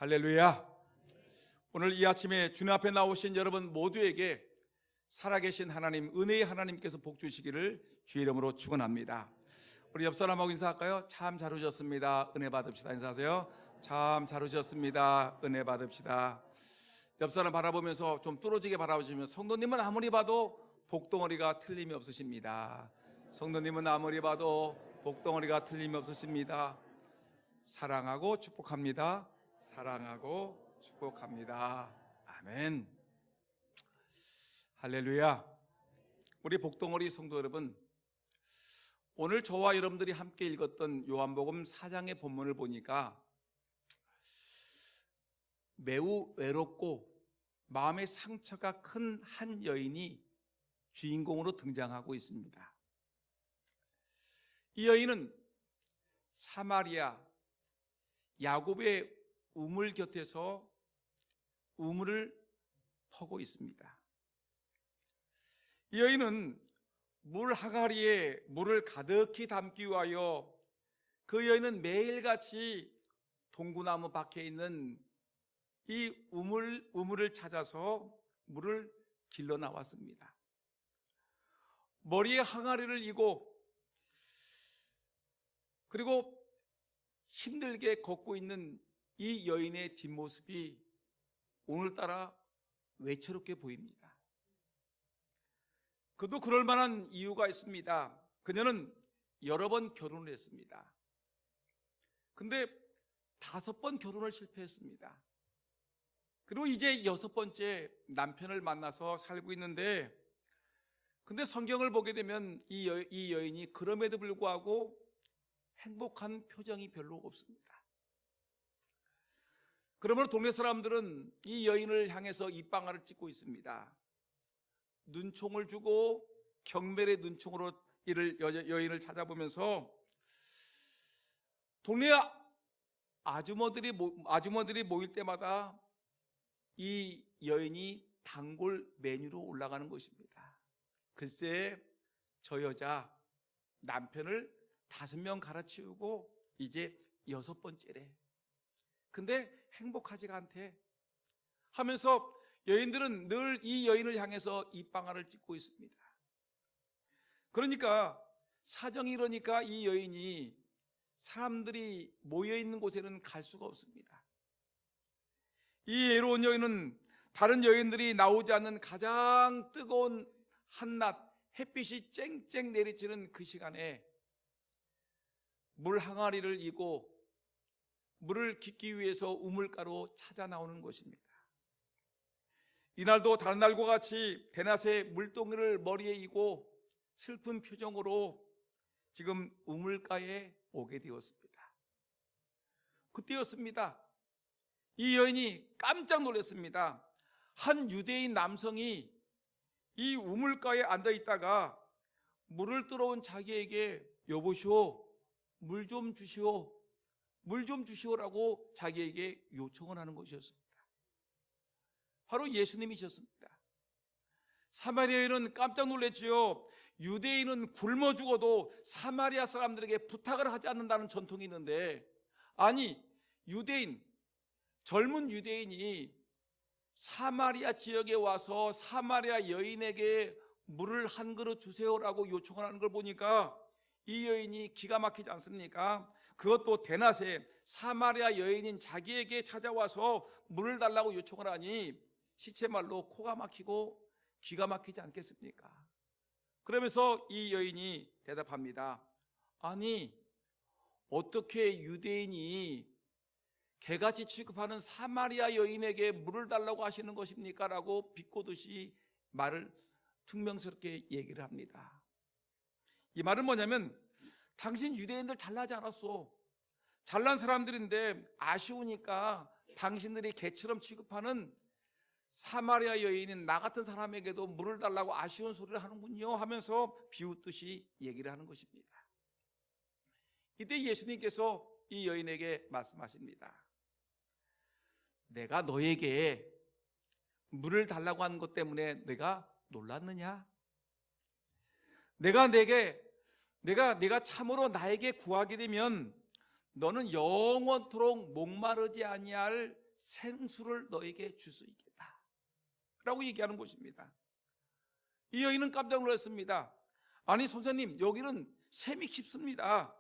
할렐루야. 오늘 이 아침에 주님 앞에 나오신 여러분 모두에게 살아계신 하나님, 은혜의 하나님께서 복 주시기를 주의 이름으로 축원합니다. 우리 옆 사람하고 인사할까요? 참 잘 오셨습니다. 은혜 받읍시다. 인사하세요. 참 잘 오셨습니다. 은혜 받읍시다. 옆 사람 바라보면서 좀 뚫어지게 바라보시면, 성도님은 아무리 봐도 복덩어리가 틀림이 없으십니다. 성도님은 아무리 봐도 복덩어리가 틀림이 없으십니다. 사랑하고 축복합니다. 사랑하고 축복합니다. 아멘. 할렐루야. 우리 복덩어리 성도 여러분, 오늘 저와 여러분들이 함께 읽었던 요한복음 4장의 본문을 보니까 매우 외롭고 마음의 상처가 큰 한 여인이 주인공으로 등장하고 있습니다. 이 여인은 사마리아 야곱의 우물 곁에서 우물을 퍼고 있습니다. 이 여인은 물 항아리에 물을 가득히 담기 위하여 그 여인은 매일같이 동구나무 밖에 있는 이 우물을 찾아서 물을 길러 나왔습니다. 머리에 항아리를 이고 그리고 힘들게 걷고 있는 이 여인의 뒷모습이 오늘따라 외채롭게 보입니다. 그도 그럴 만한 이유가 있습니다. 그녀는 여러 번 결혼을 했습니다. 근데 5번 결혼을 실패했습니다. 그리고 이제 6번째 남편을 만나서 살고 있는데, 근데 성경을 보게 되면 이 여인이 그럼에도 불구하고 행복한 표정이 별로 없습니다. 그러므로 동네 사람들은 이 여인을 향해서 입방아를 찍고 있습니다. 눈총을 주고 경멸의 눈총으로 여인을 찾아보면서 동네 아주머니들이 모일 때마다 이 여인이 단골 메뉴로 올라가는 것입니다. 글쎄, 저 여자 남편을 5명 갈아치우고 이제 6번째래. 근데 행복하지가 않대 하면서 여인들은 늘 이 여인을 향해서 입방아를 찍고 있습니다. 그러니까 사정이 이러니까 이 여인이 사람들이 모여있는 곳에는 갈 수가 없습니다. 이 외로운 여인은 다른 여인들이 나오지 않는 가장 뜨거운 한낮 햇빛이 쨍쨍 내리치는 그 시간에 물 항아리를 이고 물을 깃기 위해서 우물가로 찾아 나오는 것입니다. 이날도 다른 날과 같이 대낮에 물동이를 머리에 이고 슬픈 표정으로 지금 우물가에 오게 되었습니다. 그때였습니다. 이 여인이 깜짝 놀랐습니다. 한 유대인 남성이 이 우물가에 앉아 있다가 물을 들어온 자기에게 여보시오, 물 좀 주시오, 물 좀 주시오라고 자기에게 요청을 하는 것이었습니다. 바로 예수님이셨습니다. 사마리아인은 깜짝 놀랐지요. 유대인은 굶어 죽어도 사마리아 사람들에게 부탁을 하지 않는다는 전통이 있는데, 아니 젊은 유대인이 사마리아 지역에 와서 사마리아 여인에게 물을 한 그릇 주세요라고 요청을 하는 걸 보니까 이 여인이 기가 막히지 않습니까? 그것도 대낮에 사마리아 여인인 자기에게 찾아와서 물을 달라고 요청을 하니 시체말로 코가 막히고 귀가 막히지 않겠습니까? 그러면서 이 여인이 대답합니다. 아니, 어떻게 유대인이 개같이 취급하는 사마리아 여인에게 물을 달라고 하시는 것입니까? 라고 비꼬듯이 말을 퉁명스럽게 얘기를 합니다. 이 말은 뭐냐면, 당신 유대인들 잘나지 않았어. 잘난 사람들인데 아쉬우니까 당신들이 개처럼 취급하는 사마리아 여인인 나 같은 사람에게도 물을 달라고 아쉬운 소리를 하는군요 하면서 비웃듯이 얘기를 하는 것입니다. 이때 예수님께서 이 여인에게 말씀하십니다. 내가 너에게 물을 달라고 하는 것 때문에 내가 놀랐느냐? 내가 참으로 나에게 구하게 되면 너는 영원토록 목마르지 아니할 생수를 너에게 줄 수 있겠다 라고 얘기하는 것입니다. 이 여인은 깜짝 놀랐습니다. 아니 선생님, 여기는 샘이 깊습니다.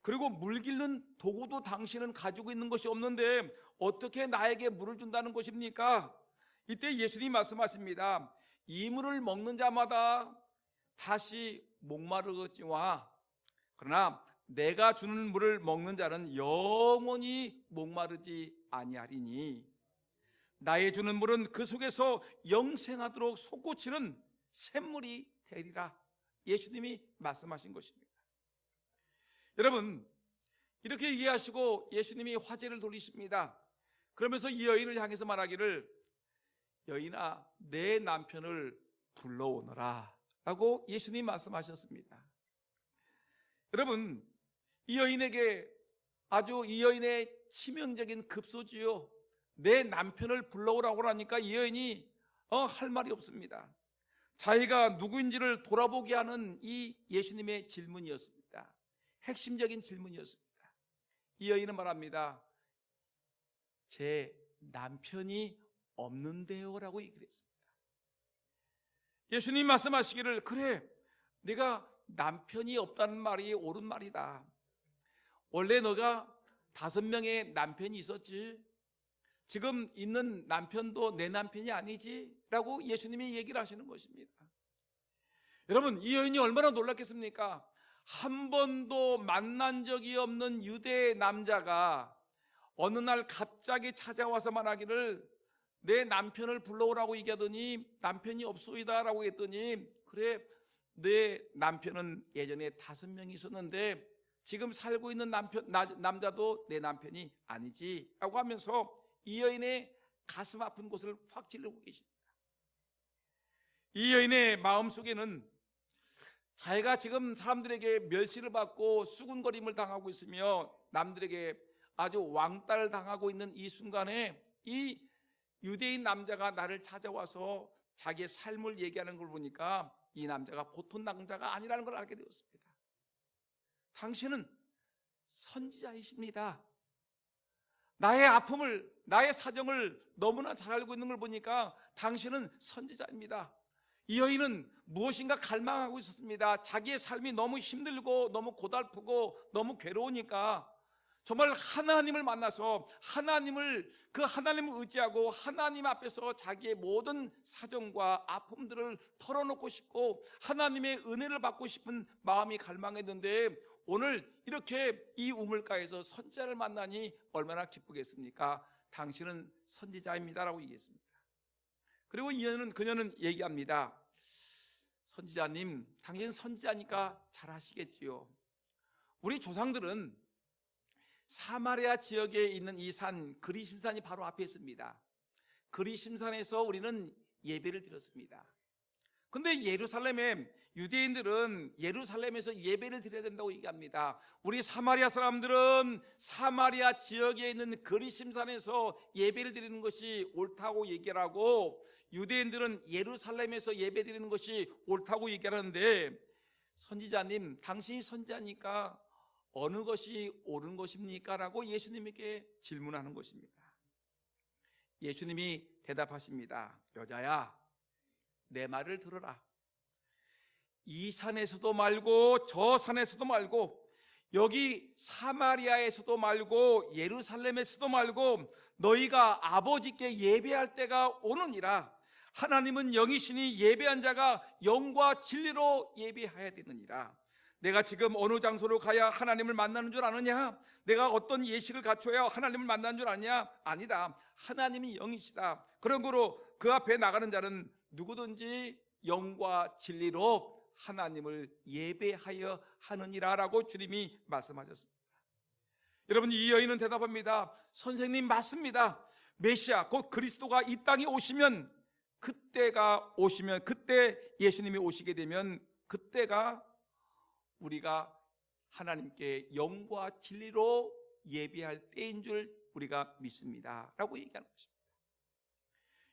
그리고 물 기르는 도구도 당신은 가지고 있는 것이 없는데 어떻게 나에게 물을 준다는 것입니까? 이때 예수님이 말씀하십니다. 이 물을 먹는 자마다 다시 목마르겠지와 그러나 내가 주는 물을 먹는 자는 영원히 목마르지 아니하리니 나의 주는 물은 그 속에서 영생하도록 솟구치는 샘물이 되리라. 예수님이 말씀하신 것입니다. 여러분, 이렇게 얘기하시고 예수님이 화제를 돌리십니다. 그러면서 이 여인을 향해서 말하기를 여인아 내 남편을 불러오너라 라고 예수님이 말씀하셨습니다. 여러분, 이 여인에게 아주 이 여인의 치명적인 급소지요. 내 남편을 불러오라고 하니까 이 여인이 할 말이 없습니다. 자기가 누구인지를 돌아보게 하는 이 예수님의 질문이었습니다. 핵심적인 질문이었습니다. 이 여인은 말합니다. 제 남편이 없는데요 라고 얘기를 했습니다. 예수님 말씀하시기를 그래 네가 남편이 없다는 말이 옳은 말이다. 원래 너가 5명의 남편이 있었지 지금 있는 남편도 내 남편이 아니지 라고 예수님이 얘기를 하시는 것입니다. 여러분, 이 여인이 얼마나 놀랐겠습니까? 한 번도 만난 적이 없는 유대의 남자가 어느 날 갑자기 찾아와서 말하기를 내 남편을 불러오라고 얘기하더니 남편이 없소이다 라고 했더니 그래 내 남편은 예전에 5명이 있었는데 지금 살고 있는 남자도 내 남편이 아니지 라고 하면서 이 여인의 가슴 아픈 곳을 확 찔르고 계십니다. 이 여인의 마음속에는 자기가 지금 사람들에게 멸시를 받고 수군거림을 당하고 있으며 남들에게 아주 왕따를 당하고 있는 이 순간에 이 유대인 남자가 나를 찾아와서 자기의 삶을 얘기하는 걸 보니까 이 남자가 보통 남자가 아니라는 걸 알게 되었습니다. 당신은 선지자이십니다. 나의 아픔을, 나의 사정을 너무나 잘 알고 있는 걸 보니까 당신은 선지자입니다. 이 여인은 무엇인가 갈망하고 있었습니다. 자기의 삶이 너무 힘들고 너무 고달프고 너무 괴로우니까 정말 하나님을 만나서 그 하나님을 의지하고 하나님 앞에서 자기의 모든 사정과 아픔들을 털어놓고 싶고 하나님의 은혜를 받고 싶은 마음이 갈망했는데 오늘 이렇게 이 우물가에서 선지자를 만나니 얼마나 기쁘겠습니까? 당신은 선지자입니다라고 얘기했습니다. 그리고 그녀는 얘기합니다. 선지자님, 당신 선지자니까 잘 아시겠지요. 우리 조상들은 사마리아 지역에 있는 이 산 그리심산이 바로 앞에 있습니다. 그리심산에서 우리는 예배를 드렸습니다. 근데 유대인들은 예루살렘에서 예배를 드려야 된다고 얘기합니다. 우리 사마리아 사람들은 사마리아 지역에 있는 그리심산에서 예배를 드리는 것이 옳다고 얘기를 하고 유대인들은 예루살렘에서 예배 드리는 것이 옳다고 얘기하는데 선지자님, 당신이 선지자니까 어느 것이 옳은 것입니까? 라고 예수님에게 질문하는 것입니다. 예수님이 대답하십니다. 여자야, 내 말을 들어라. 이 산에서도 말고 저 산에서도 말고 여기 사마리아에서도 말고 예루살렘에서도 말고 너희가 아버지께 예배할 때가 오느니라. 하나님은 영이시니 예배한 자가 영과 진리로 예배해야 되느니라. 내가 지금 어느 장소로 가야 하나님을 만나는 줄 아느냐? 내가 어떤 예식을 갖춰야 하나님을 만나는 줄 아느냐? 아니다. 하나님이 영이시다. 그러므로 그 앞에 나가는 자는 누구든지 영과 진리로 하나님을 예배하여 하느니라 라고 주님이 말씀하셨습니다. 여러분, 이 여인은 대답합니다. 선생님, 맞습니다. 메시아 곧 그리스도가 이 땅에 오시면 그때 예수님이 오시게 되면 그때가 우리가 하나님께 영과 진리로 예배할 때인 줄 우리가 믿습니다 라고 얘기하는 것입니다.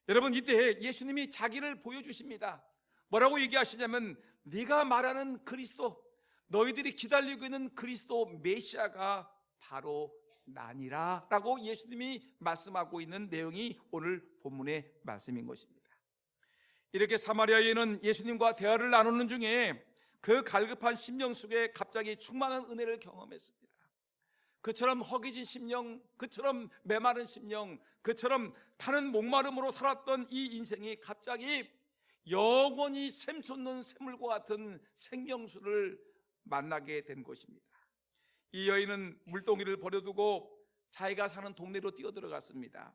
여러분, 이때 예수님이 자기를 보여주십니다. 뭐라고 얘기하시냐면 네가 말하는 그리스도, 너희들이 기다리고 있는 그리스도 메시아가 바로 나니라 라고 예수님이 말씀하고 있는 내용이 오늘 본문의 말씀인 것입니다. 이렇게 사마리아 여인은 예수님과 대화를 나누는 중에 그 갈급한 심령 속에 갑자기 충만한 은혜를 경험했습니다. 그처럼 허기진 심령, 그처럼 메마른 심령, 그처럼 타는 목마름으로 살았던 이 인생이 갑자기 영원히 샘솟는 샘물과 같은 생명수를 만나게 된 것입니다. 이 여인은 물동이를 버려두고 자기가 사는 동네로 뛰어들어갔습니다.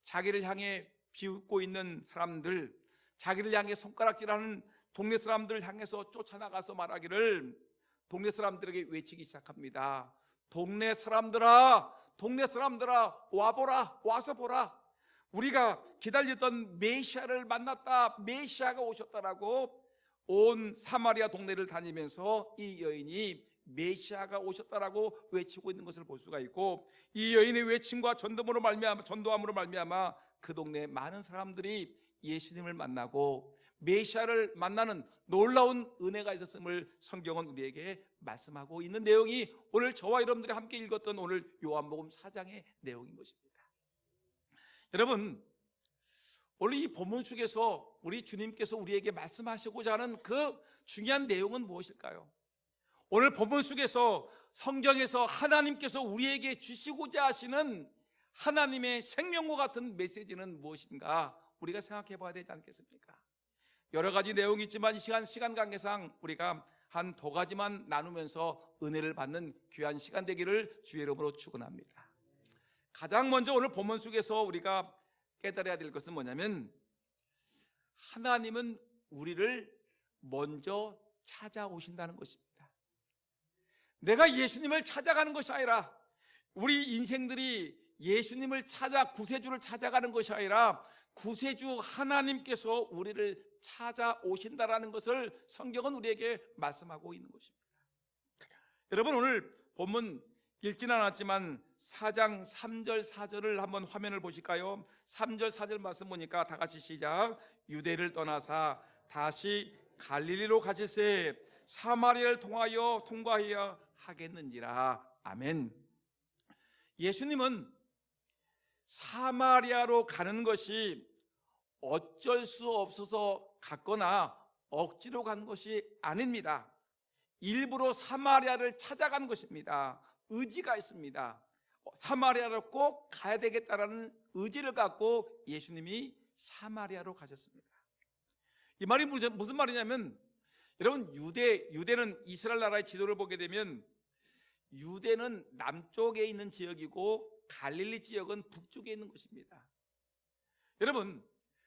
자기를 향해 비웃고 있는 사람들, 자기를 향해 손가락질하는 동네 사람들을 향해서 쫓아나가서 말하기를 동네 사람들에게 외치기 시작합니다. 동네 사람들아, 동네 사람들아, 와보라, 와서 보라. 우리가 기다렸던 메시아를 만났다, 메시아가 오셨다라고 온 사마리아 동네를 다니면서 이 여인이 메시아가 오셨다라고 외치고 있는 것을 볼 수가 있고, 이 여인의 외침과 전도함으로 말미암아 그 동네 많은 사람들이 예수님을 만나고 메시아를 만나는 놀라운 은혜가 있었음을 성경은 우리에게 말씀하고 있는 내용이 오늘 저와 여러분들이 함께 읽었던 오늘 요한복음 4장의 내용인 것입니다. 여러분, 오늘 이 본문 속에서 우리 주님께서 우리에게 말씀하시고자 하는 그 중요한 내용은 무엇일까요? 오늘 본문 속에서 성경에서 하나님께서 우리에게 주시고자 하시는 하나님의 생명과 같은 메시지는 무엇인가 우리가 생각해 봐야 되지 않겠습니까? 여러 가지 내용이 있지만 시간 관계상 우리가 한 두 가지만 나누면서 은혜를 받는 귀한 시간 되기를 주의 이름으로 축원합니다. 가장 먼저 오늘 본문 속에서 우리가 깨달아야 될 것은 뭐냐면, 하나님은 우리를 먼저 찾아오신다는 것입니다. 내가 예수님을 찾아가는 것이 아니라, 우리 인생들이 예수님을 찾아 구세주를 찾아가는 것이 아니라 구세주 하나님께서 우리를 찾아오신다라는 것을 성경은 우리에게 말씀하고 있는 것입니다. 여러분, 오늘 본문 읽지는 않았지만 4장 3절 4절을 한번 화면을 보실까요? 3절 4절 말씀 보니까 다 같이 시작. 유대를 떠나사 다시 갈릴리로 가시세 사마리아를 통과하여 하겠는지라. 아멘. 예수님은 사마리아로 가는 것이 어쩔 수 없어서 갔거나 억지로 간 것이 아닙니다. 일부러 사마리아를 찾아간 것입니다. 의지가 있습니다. 사마리아로 꼭 가야 되겠다라는 의지를 갖고 예수님이 사마리아로 가셨습니다. 이 말이 무슨 말이냐면, 여러분, 유대는 이스라엘 나라의 지도를 보게 되면 유대는 남쪽에 있는 지역이고 갈릴리 지역은 북쪽에 있는 것입니다. 여러분,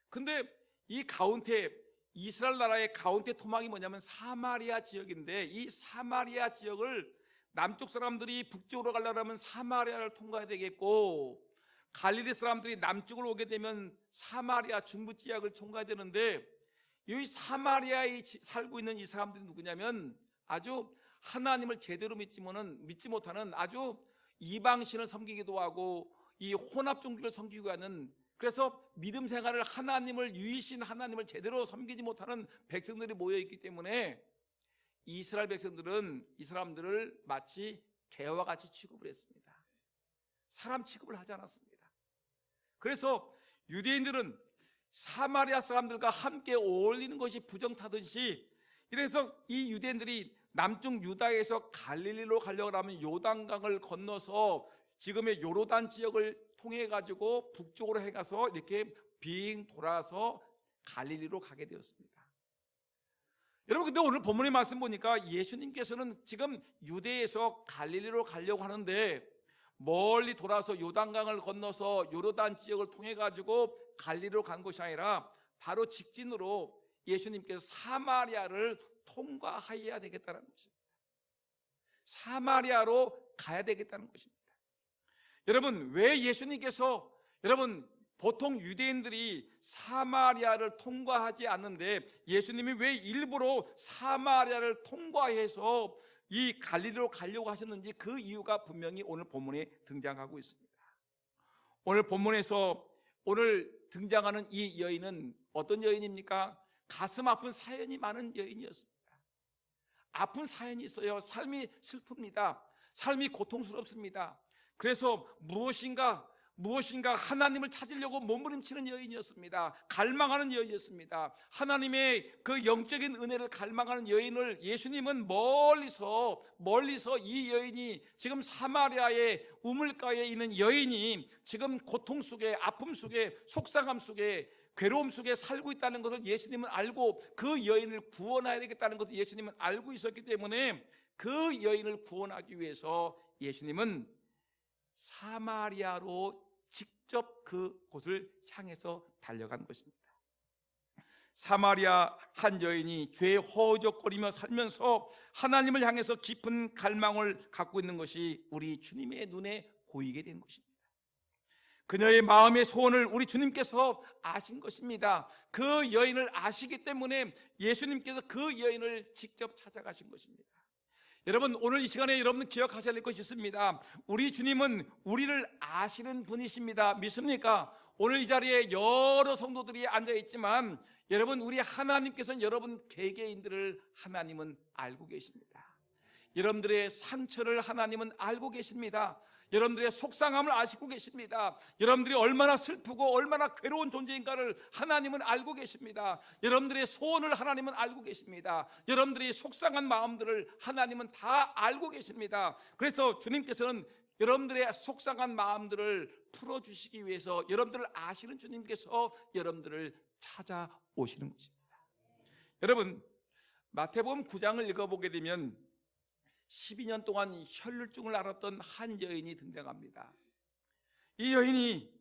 근데 이 가운데 이스라엘 나라의 가운데 토막이 뭐냐면 사마리아 지역인데, 이 사마리아 지역을 남쪽 사람들이 북쪽으로 가려면 사마리아를 통과해야 되겠고, 갈릴리 사람들이 남쪽으로 오게 되면 사마리아 중부 지역을 통과해야 되는데, 이 사마리아에 살고 있는 이 사람들이 누구냐면 아주 하나님을 제대로 믿지 못하는 아주 이방신을 섬기기도 하고 이 혼합 종교를 섬기고 하는, 그래서 믿음 생활을 하나님을 유일신 하나님을 제대로 섬기지 못하는 백성들이 모여 있기 때문에 이스라엘 백성들은 이 사람들을 마치 개와 같이 취급을 했습니다. 사람 취급을 하지 않았습니다. 그래서 유대인들은 사마리아 사람들과 함께 어울리는 것이 부정타듯이, 이래서 이 유대인들이 남쪽 유다에서 갈릴리로 가려고 하면 요단강을 건너서 지금의 요르단 지역을 통해 가지고 북쪽으로 해가서 이렇게 빙 돌아서 갈릴리로 가게 되었습니다. 여러분, 근데 오늘 본문의 말씀 보니까 예수님께서는 지금 유대에서 갈릴리로 가려고 하는데 멀리 돌아서 요단강을 건너서 요르단 지역을 통해 가지고 갈릴리로 간 것이 아니라 바로 직진으로 예수님께서 사마리아를 통과해야 되겠다는 것입니다. 사마리아로 가야 되겠다는 것입니다. 여러분, 왜 예수님께서, 여러분, 보통 유대인들이 사마리아를 통과하지 않는데 예수님이 왜 일부러 사마리아를 통과해서 이 갈릴리로 가려고 하셨는지 그 이유가 분명히 오늘 본문에 등장하고 있습니다. 오늘 본문에서 오늘 등장하는 이 여인은 어떤 여인입니까? 가슴 아픈 사연이 많은 여인이었습니다. 아픈 사연이 있어요. 삶이 슬픕니다. 삶이 고통스럽습니다. 그래서 무엇인가 하나님을 찾으려고 몸부림치는 여인이었습니다. 갈망하는 여인이었습니다. 하나님의 그 영적인 은혜를 갈망하는 여인을 예수님은 멀리서 이 여인이 지금 사마리아의 우물가에 있는 여인이 지금 고통 속에, 아픔 속에, 속상함 속에, 괴로움 속에 살고 있다는 것을 예수님은 알고 그 여인을 구원해야 되겠다는 것을 예수님은 알고 있었기 때문에 그 여인을 구원하기 위해서 예수님은 사마리아로 직접 그곳을 향해서 달려간 것입니다. 사마리아 한 여인이 죄에 허우적거리며 살면서 하나님을 향해서 깊은 갈망을 갖고 있는 것이 우리 주님의 눈에 보이게 된 것입니다. 그녀의 마음의 소원을 우리 주님께서 아신 것입니다. 그 여인을 아시기 때문에 예수님께서 그 여인을 직접 찾아가신 것입니다. 여러분, 오늘 이 시간에 여러분 기억하셔야 될 것이 있습니다. 우리 주님은 우리를 아시는 분이십니다. 믿습니까? 오늘 이 자리에 여러 성도들이 앉아있지만 여러분, 우리 하나님께서는 여러분 개개인들을 하나님은 알고 계십니다. 여러분들의 상처를 하나님은 알고 계십니다. 여러분들의 속상함을 아시고 계십니다. 여러분들이 얼마나 슬프고 얼마나 괴로운 존재인가를 하나님은 알고 계십니다. 여러분들의 소원을 하나님은 알고 계십니다. 여러분들이 속상한 마음들을 하나님은 다 알고 계십니다. 그래서 주님께서는 여러분들의 속상한 마음들을 풀어주시기 위해서 여러분들을 아시는 주님께서 여러분들을 찾아오시는 것입니다. 여러분, 마태복음 9장을 읽어보게 되면 12년 동안 혈루증을 앓았던 한 여인이 등장합니다. 이 여인이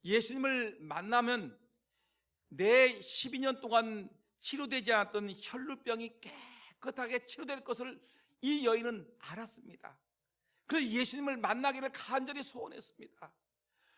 예수님을 만나면 내 12년 동안 치료되지 않았던 혈루병이 깨끗하게 치료될 것을 이 여인은 알았습니다. 그래서 예수님을 만나기를 간절히 소원했습니다.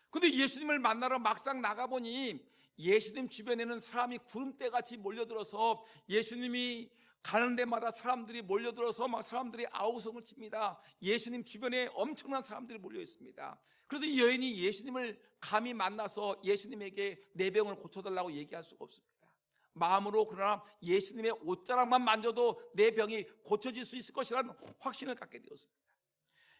그런데 예수님을 만나러 막상 나가보니 예수님 주변에는 사람이 구름대같이 몰려들어서 예수님이 가는 데마다 사람들이 몰려들어서 막 사람들이 아우성을 칩니다. 예수님 주변에 엄청난 사람들이 몰려 있습니다. 그래서 이 여인이 예수님을 감히 만나서 예수님에게 내 병을 고쳐달라고 얘기할 수가 없습니다. 마음으로 그러나 예수님의 옷자락만 만져도 내 병이 고쳐질 수 있을 것이라는 확신을 갖게 되었습니다.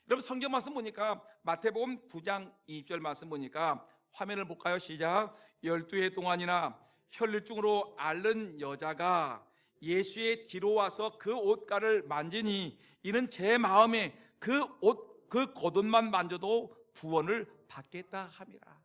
여러분, 성경 말씀 보니까 마태복음 9장 2절 말씀 보니까 화면을 볼까요? 시작. 12해 동안이나 혈루증으로 앓는 여자가 예수의 뒤로 와서 그 옷가를 만지니 이는 제 마음에 그 겉옷만 만져도 구원을 받겠다 함이라.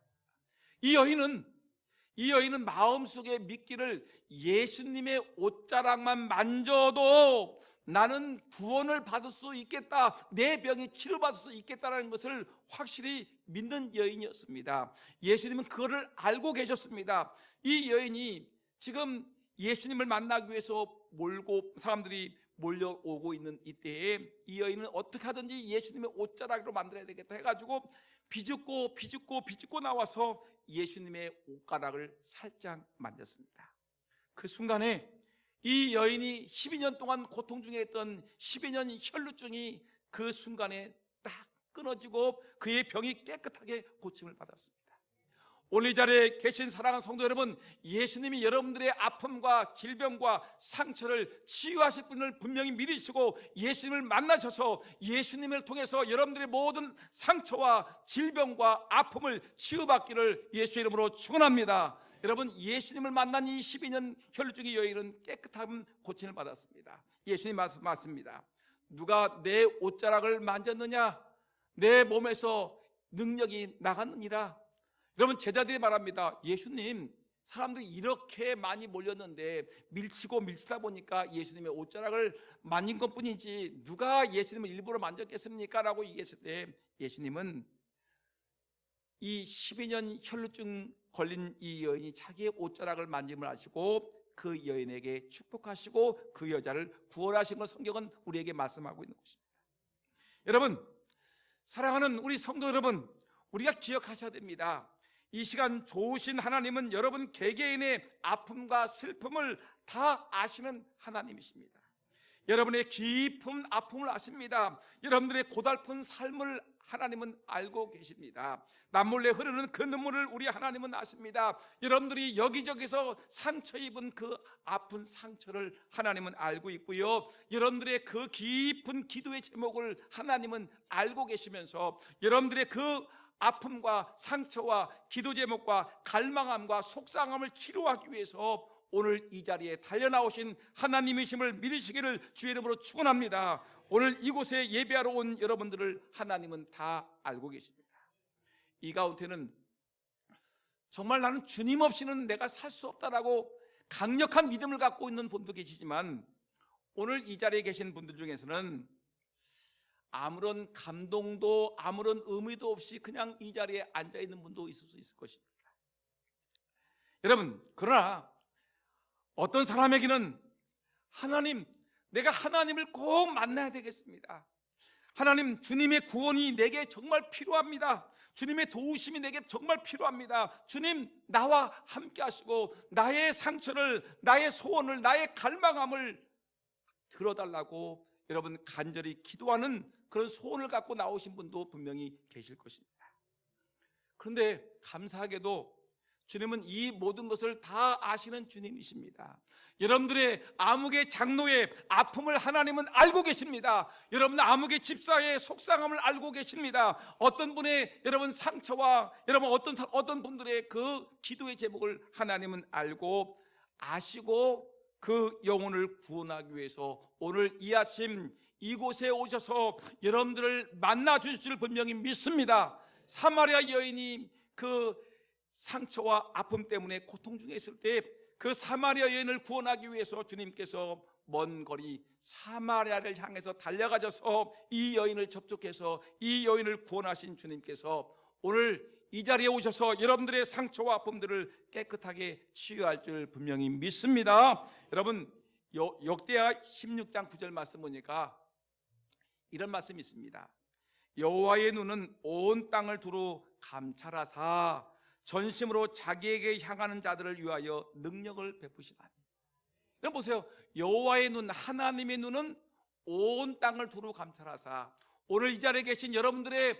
이 여인은 마음속에 믿기를 예수님의 옷자락만 만져도 나는 구원을 받을 수 있겠다, 내 병이 치료받을 수 있겠다는 것을 확실히 믿는 여인이었습니다. 예수님은 그거를 알고 계셨습니다. 이 여인이 지금 예수님을 만나기 위해서 사람들이 몰려오고 있는 이때에 이 여인은 어떻게 하든지 예수님의 옷자락으로 만들어야 되겠다 해가지고 비집고 나와서 예수님의 옷가락을 살짝 만졌습니다. 그 순간에 이 여인이 12년 동안 고통 중에 했던 12년 혈루증이 그 순간에 딱 끊어지고 그의 병이 깨끗하게 고침을 받았습니다. 오늘 이 자리에 계신 사랑하는 성도 여러분, 예수님이 여러분들의 아픔과 질병과 상처를 치유하실 분을 분명히 믿으시고 예수님을 만나셔서 예수님을 통해서 여러분들의 모든 상처와 질병과 아픔을 치유받기를 예수 이름으로 축원합니다. 여러분, 예수님을 만난 이 12년 혈루증의 여인은 깨끗한 고침을 받았습니다. 예수님 말씀입니다. 누가 내 옷자락을 만졌느냐? 내 몸에서 능력이 나갔느니라. 여러분, 제자들이 말합니다. 예수님, 사람들이 이렇게 많이 몰렸는데 밀치다 보니까 예수님의 옷자락을 만진 것뿐이지 누가 예수님을 일부러 만졌겠습니까? 라고 얘기했을 때 예수님은 이 12년 혈루증 걸린 이 여인이 자기의 옷자락을 만짐을 아시고 그 여인에게 축복하시고 그 여자를 구원하신 걸 성경은 우리에게 말씀하고 있는 것입니다. 여러분, 사랑하는 우리 성도 여러분, 우리가 기억하셔야 됩니다. 이 시간 좋으신 하나님은 여러분 개개인의 아픔과 슬픔을 다 아시는 하나님이십니다. 여러분의 깊은 아픔을 아십니다. 여러분들의 고달픈 삶을 하나님은 알고 계십니다. 남몰래 흐르는 그 눈물을 우리 하나님은 아십니다. 여러분들이 여기저기서 상처 입은 그 아픈 상처를 하나님은 알고 있고요, 여러분들의 그 깊은 기도의 제목을 하나님은 알고 계시면서 여러분들의 그 아픔과 상처와 기도 제목과 갈망함과 속상함을 치료하기 위해서 오늘 이 자리에 달려나오신 하나님이심을 믿으시기를 주의 이름으로 축원합니다. 오늘 이곳에 예배하러 온 여러분들을 하나님은 다 알고 계십니다. 이 가운데는 정말 나는 주님 없이는 내가 살 수 없다라고 강력한 믿음을 갖고 있는 분도 계시지만, 오늘 이 자리에 계신 분들 중에서는 아무런 감동도 아무런 의미도 없이 그냥 이 자리에 앉아있는 분도 있을 수 있을 것입니다. 여러분, 그러나 어떤 사람에게는 하나님, 내가 하나님을 꼭 만나야 되겠습니다. 하나님, 주님의 구원이 내게 정말 필요합니다. 주님의 도우심이 내게 정말 필요합니다. 주님, 나와 함께 하시고 나의 상처를, 나의 소원을, 나의 갈망함을 들어달라고 여러분 간절히 기도하는 그런 소원을 갖고 나오신 분도 분명히 계실 것입니다. 그런데 감사하게도 주님은 이 모든 것을 다 아시는 주님이십니다. 여러분들의 암흑의 장로의 아픔을 하나님은 알고 계십니다. 여러분 암흑의 집사의 속상함을 알고 계십니다. 어떤 분의 여러분 상처와 여러분 어떤 분들의 그 기도의 제목을 하나님은 알고 아시고 그 영혼을 구원하기 위해서 오늘 이 아침 이곳에 오셔서 여러분들을 만나 주실 줄 분명히 믿습니다. 사마리아 여인이 그 상처와 아픔 때문에 고통 중에 있을 때 그 사마리아 여인을 구원하기 위해서 주님께서 먼 거리 사마리아를 향해서 달려가셔서 이 여인을 접촉해서 이 여인을 구원하신 주님께서 오늘 이 자리에 오셔서 여러분들의 상처와 아픔들을 깨끗하게 치유할 줄 분명히 믿습니다. 여러분, 역대하 16장 9절 말씀 보니까 이런 말씀이 있습니다. 여호와의 눈은 온 땅을 두루 감찰하사 전심으로 자기에게 향하는 자들을 위하여 능력을 베푸시나니. 여러분 보세요. 여호와의 눈, 하나님의 눈은 온 땅을 두루 감찰하사, 오늘 이 자리에 계신 여러분들의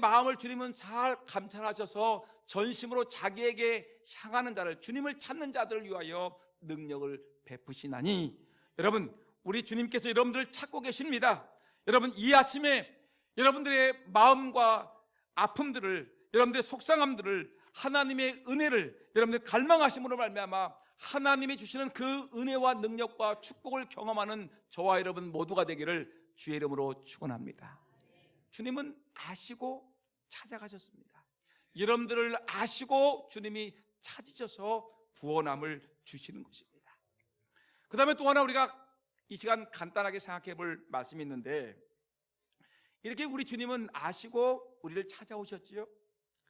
마음을 주님은 잘 감찰하셔서 전심으로 자기에게 향하는 자를, 주님을 찾는 자들을 위하여 능력을 베푸시나니. 여러분, 우리 주님께서 여러분들을 찾고 계십니다. 여러분, 이 아침에 여러분들의 마음과 아픔들을, 여러분들의 속상함들을, 하나님의 은혜를 여러분들 갈망하심으로 말미암아 하나님이 주시는 그 은혜와 능력과 축복을 경험하는 저와 여러분 모두가 되기를 주의 이름으로 축원합니다. 주님은 아시고 찾아가셨습니다. 여러분들을 아시고 주님이 찾으셔서 구원함을 주시는 것입니다. 그 다음에 또 하나 우리가 이 시간 간단하게 생각해 볼 말씀이 있는데, 이렇게 우리 주님은 아시고 우리를 찾아오셨지요.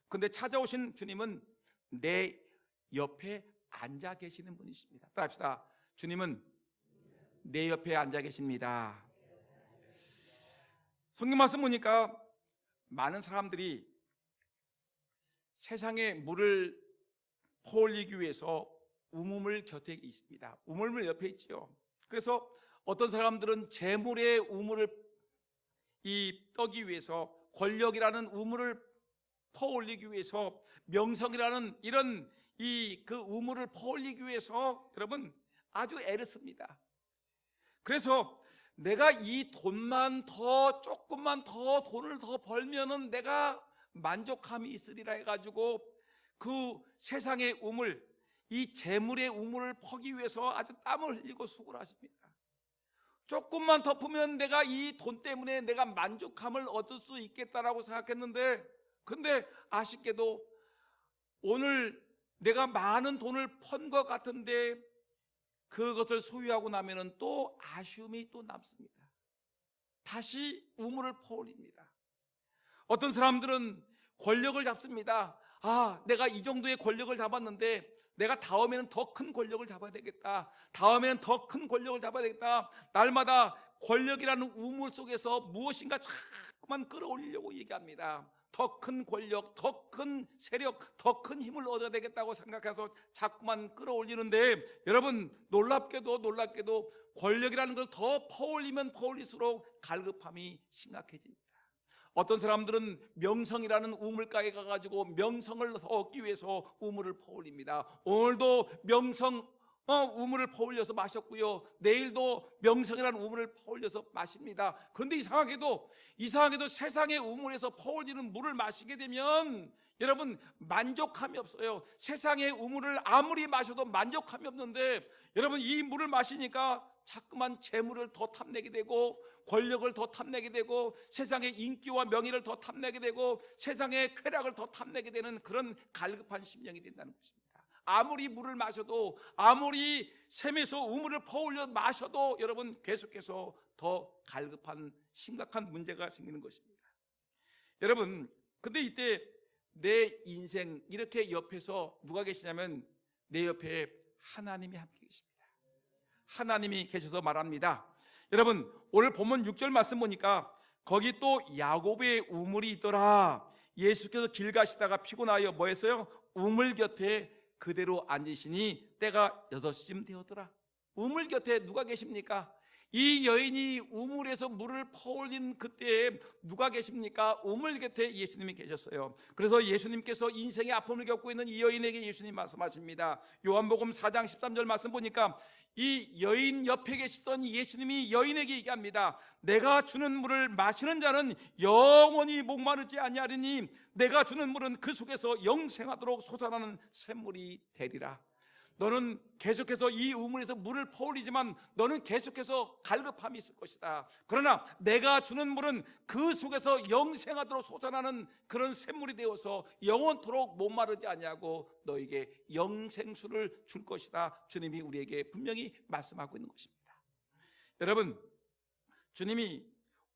그런데 찾아오신 주님은 내 옆에 앉아 계시는 분이십니다. 따라합시다. 주님은 내 옆에 앉아 계십니다. 성경 말씀 보니까 많은 사람들이 세상에 물을 퍼올리기 위해서 우물물 곁에 있습니다. 우물물 옆에 있지요. 그래서 어떤 사람들은 재물의 우물을 떠기 위해서, 권력이라는 우물을 퍼올리기 위해서, 명성이라는 이런 그 우물을 퍼올리기 위해서 여러분 아주 애를 씁니다. 그래서 내가 이 돈만 더, 조금만 더 돈을 더 벌면은 내가 만족함이 있으리라 해가지고 그 세상의 우물, 이 재물의 우물을 퍼기 위해서 아주 땀을 흘리고 수고를 하십니다. 조금만 덮으면 내가 이 돈 때문에 내가 만족함을 얻을 수 있겠다라고 생각했는데, 근데 아쉽게도 오늘 내가 많은 돈을 펀 것 같은데 그것을 소유하고 나면은 또 아쉬움이 또 남습니다. 다시 우물을 퍼올립니다. 어떤 사람들은 권력을 잡습니다. 내가 이 정도의 권력을 잡았는데 내가 다음에는 더 큰 권력을 잡아야 되겠다. 다음에는 더 큰 권력을 잡아야 되겠다. 날마다 권력이라는 우물 속에서 무엇인가 자꾸만 끌어올리려고 얘기합니다. 더 큰 권력, 더 큰 세력, 더 큰 힘을 얻어야 되겠다고 생각해서 자꾸만 끌어올리는데, 여러분 놀랍게도 권력이라는 걸 더 퍼올리면 퍼올릴수록 갈급함이 심각해집니다. 어떤 사람들은 명성이라는 우물가에 가가지고 명성을 얻기 위해서 우물을 퍼올립니다. 오늘도 명성 우물을 퍼올려서 마셨고요, 내일도 명성이라는 우물을 퍼올려서 마십니다. 그런데 이상하게도 세상의 우물에서 퍼올리는 물을 마시게 되면 여러분 만족함이 없어요. 세상의 우물을 아무리 마셔도 만족함이 없는데, 여러분 이 물을 마시니까 자꾸만 재물을 더 탐내게 되고, 권력을 더 탐내게 되고, 세상의 인기와 명예를 더 탐내게 되고, 세상의 쾌락을 더 탐내게 되는 그런 갈급한 심령이 된다는 것입니다. 아무리 물을 마셔도, 아무리 샘에서 우물을 퍼올려 마셔도 여러분 계속해서 더 갈급한 심각한 문제가 생기는 것입니다. 여러분, 근데 이때 내 인생 이렇게 옆에서 누가 계시냐면 내 옆에 하나님이 함께 계십니다. 하나님이 계셔서 말합니다. 여러분 오늘 본문 6절 말씀 보니까 거기 또 야곱의 우물이 있더라. 예수께서 길 가시다가 피곤하여 뭐 했어요? 우물 곁에 그대로 앉으시니 때가 6시쯤 되었더라. 우물 곁에 누가 계십니까? 이 여인이 우물에서 물을 퍼올린 그때에 누가 계십니까? 우물 곁에 예수님이 계셨어요. 그래서 예수님께서 인생의 아픔을 겪고 있는 이 여인에게 예수님 말씀하십니다. 요한복음 4장 13절 말씀 보니까 이 여인 옆에 계시던 예수님이 여인에게 얘기합니다. 내가 주는 물을 마시는 자는 영원히 목마르지 아니하리니 내가 주는 물은 그 속에서 영생하도록 솟아나는 샘물이 되리라. 너는 계속해서 이 우물에서 물을 퍼올리지만 너는 계속해서 갈급함이 있을 것이다. 그러나 내가 주는 물은 그 속에서 영생하도록 솟아나는 그런 샘물이 되어서 영원토록 목마르지 아니하고 너에게 영생수를 줄 것이다. 주님이 우리에게 분명히 말씀하고 있는 것입니다. 여러분, 주님이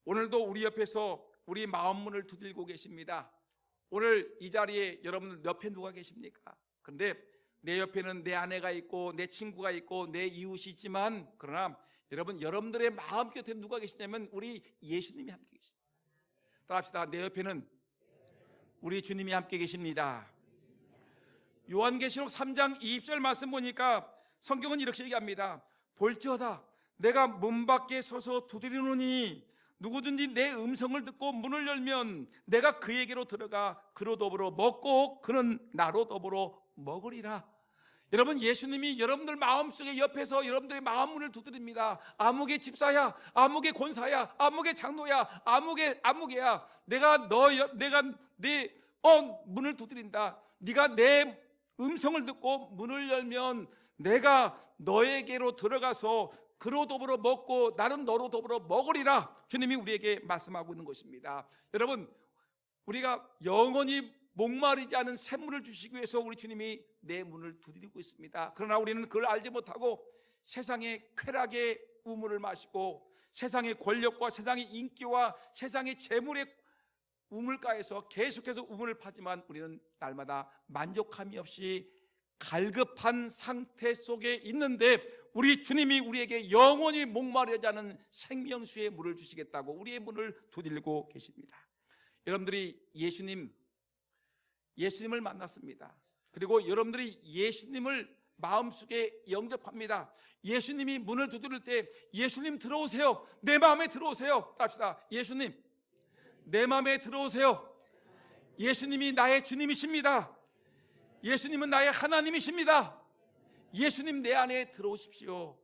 오늘도 우리 옆에서 우리 마음 문을 두들고 계십니다. 오늘 이 자리에 여러분 옆에 누가 계십니까? 그런데 내 옆에는 내 아내가 있고 내 친구가 있고 내 이웃이 있지만, 그러나 여러분들의 마음 곁에 누가 계시냐면 우리 예수님이 함께 계십니다. 따라합시다. 내 옆에는 우리 주님이 함께 계십니다. 요한계시록 3장 20절 말씀 보니까 성경은 이렇게 얘기합니다. 볼지어다 내가 문 밖에 서서 두드리노니 누구든지 내 음성을 듣고 문을 열면 내가 그에게로 들어가 그로 더불어 먹고 그는 나로 더불어 먹으리라. 여러분, 예수님이 여러분들 마음속에 옆에서 여러분들의 마음 문을 두드립니다. 아무개 집사야, 아무개 권사야, 아무개 장로야, 아무개야, 내가 내 문을 두드린다. 네가 내 음성을 듣고 문을 열면 내가 너에게로 들어가서 그로 더불어 먹고 나는 너로 더불어 먹으리라. 주님이 우리에게 말씀하고 있는 것입니다. 여러분, 우리가 영원히 목마르지 않은 샘물을 주시기 위해서 우리 주님이 내 문을 두드리고 있습니다. 그러나 우리는 그걸 알지 못하고 세상의 쾌락의 우물을 마시고 세상의 권력과 세상의 인기와 세상의 재물의 우물가에서 계속해서 우물을 파지만 우리는 날마다 만족함이 없이 갈급한 상태 속에 있는데 우리 주님이 우리에게 영원히 목마르지 않은 생명수의 물을 주시겠다고 우리의 문을 두드리고 계십니다. 여러분들이 예수님을 만났습니다. 그리고 여러분들이 예수님을 마음속에 영접합니다. 예수님이 문을 두드릴 때 예수님 들어오세요. 내 마음에 들어오세요. 합시다. 예수님 내 마음에 들어오세요. 예수님이 나의 주님이십니다. 예수님은 나의 하나님이십니다. 예수님 내 안에 들어오십시오.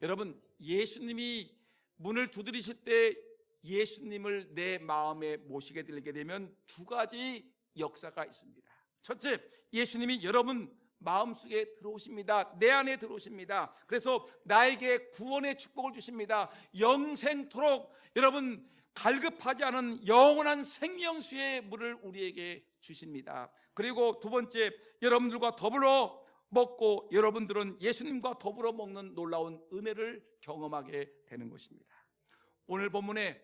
여러분, 예수님이 문을 두드리실 때 예수님을 내 마음에 모시게 되면 두 가지 역사가 있습니다. 첫째, 예수님이 여러분 마음속에 들어오십니다. 내 안에 들어오십니다. 그래서 나에게 구원의 축복을 주십니다. 영생토록 여러분 갈급하지 않은 영원한 생명수의 물을 우리에게 주십니다. 그리고 두 번째, 여러분들과 더불어 먹고 여러분들은 예수님과 더불어 먹는 놀라운 은혜를 경험하게 되는 것입니다. 오늘 본문에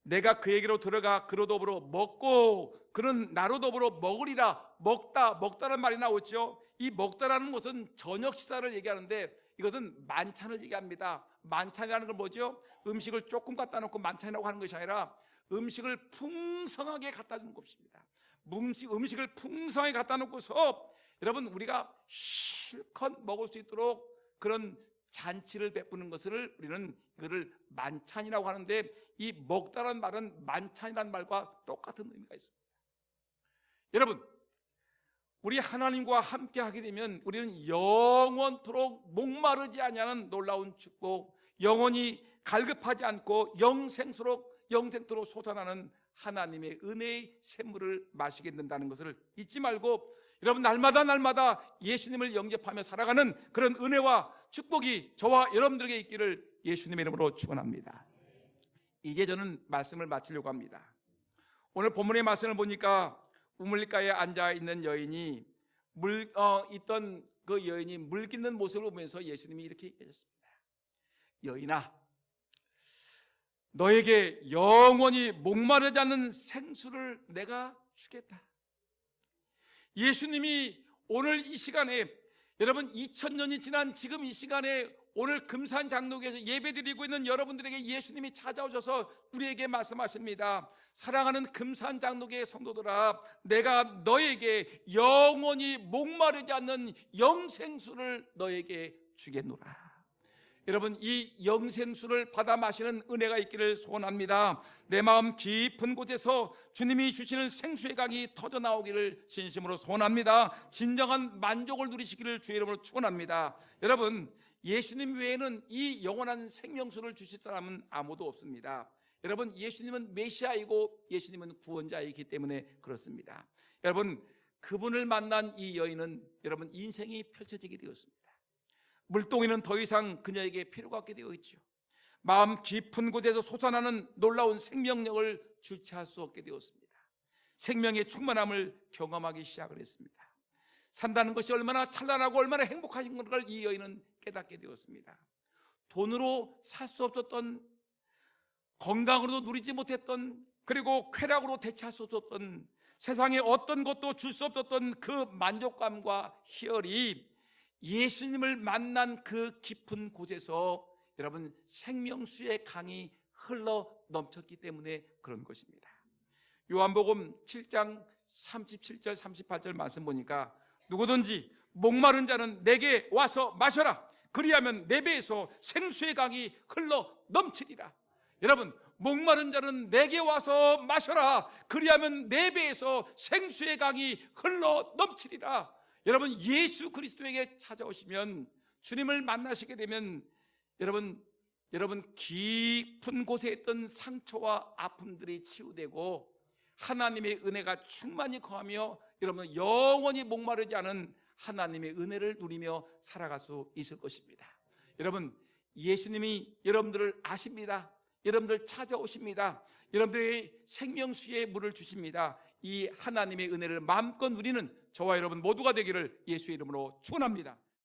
내가 그에게로 들어가 그로 더불어 먹고 그는 나로 더불어 먹으리라. 먹다라는 말이 나오죠. 이 먹다라는 것은 저녁 식사를 얘기하는데 이것은 만찬을 얘기합니다. 만찬이라는 건 뭐죠? 음식을 조금 갖다 놓고 만찬이라고 하는 것이 아니라 음식을 풍성하게 갖다 주는 것입니다. 음식을 풍성하게 갖다 놓고서 여러분 우리가 실컷 먹을 수 있도록 그런 잔치를 베푸는 것을 우리는 이거를 만찬이라고 하는데, 이 먹다라는 말은 만찬이라는 말과 똑같은 의미가 있습니다. 여러분, 우리 하나님과 함께 하게 되면 우리는 영원토록 목마르지 아니하는 놀라운 축복, 영원히 갈급하지 않고 영생토록 솟아나는 하나님의 은혜의 샘물을 마시게 된다는 것을 잊지 말고, 여러분, 날마다 예수님을 영접하며 살아가는 그런 은혜와 축복이 저와 여러분들에게 있기를 예수님의 이름으로 축원합니다. 이제 저는 말씀을 마치려고 합니다. 오늘 본문의 말씀을 보니까 우물가에 앉아 있는 여인이 있던 그 여인이 물 깃는 모습을 보면서 예수님이 이렇게 얘기하셨습니다. 여인아, 너에게 영원히 목마르지 않는 생수를 내가 주겠다. 예수님이 오늘 이 시간에, 여러분 2000년이 지난 지금 이 시간에 오늘 금산장로교에서 예배드리고 있는 여러분들에게 예수님이 찾아오셔서 우리에게 말씀하십니다. 사랑하는 금산장로교의 성도들아, 내가 너에게 영원히 목마르지 않는 영생수를 너에게 주겠노라. 여러분, 이 영생수를 받아 마시는 은혜가 있기를 소원합니다. 내 마음 깊은 곳에서 주님이 주시는 생수의 강이 터져 나오기를 진심으로 소원합니다. 진정한 만족을 누리시기를 주의 이름으로 축원합니다. 여러분, 예수님 외에는 이 영원한 생명수를 주실 사람은 아무도 없습니다. 여러분, 예수님은 메시아이고 예수님은 구원자이기 때문에 그렇습니다. 여러분, 그분을 만난 이 여인은 여러분 인생이 펼쳐지게 되었습니다. 물동이는 더 이상 그녀에게 필요가 없게 되어 있죠. 마음 깊은 곳에서 솟아나는 놀라운 생명력을 주체할 수 없게 되었습니다. 생명의 충만함을 경험하기 시작을 했습니다. 산다는 것이 얼마나 찬란하고 얼마나 행복하신 것을 이 여인은 깨닫게 되었습니다. 돈으로 살 수 없었던, 건강으로도 누리지 못했던, 그리고 쾌락으로 대체할 수 없었던, 세상에 어떤 것도 줄 수 없었던 그 만족감과 희열이 예수님을 만난 그 깊은 곳에서 여러분 생명수의 강이 흘러 넘쳤기 때문에 그런 것입니다. 요한복음 7장 37절 38절 말씀 보니까 누구든지 목마른 자는 내게 와서 마셔라. 그리하면 내 배에서 생수의 강이 흘러 넘치리라. 여러분, 목마른 자는 내게 와서 마셔라. 그리하면 내 배에서 생수의 강이 흘러 넘치리라. 여러분, 예수 그리스도에게 찾아오시면, 주님을 만나시게 되면 여러분 깊은 곳에 있던 상처와 아픔들이 치유되고 하나님의 은혜가 충만히 거하며 여러분 영원히 목마르지 않은 하나님의 은혜를 누리며 살아갈 수 있을 것입니다. 여러분, 예수님이 여러분들을 아십니다. 여러분들 찾아오십니다. 여러분들의 생명수의 물을 주십니다. 이 하나님의 은혜를 마음껏 누리는 저와 여러분 모두가 되기를 예수의 이름으로 축원합니다.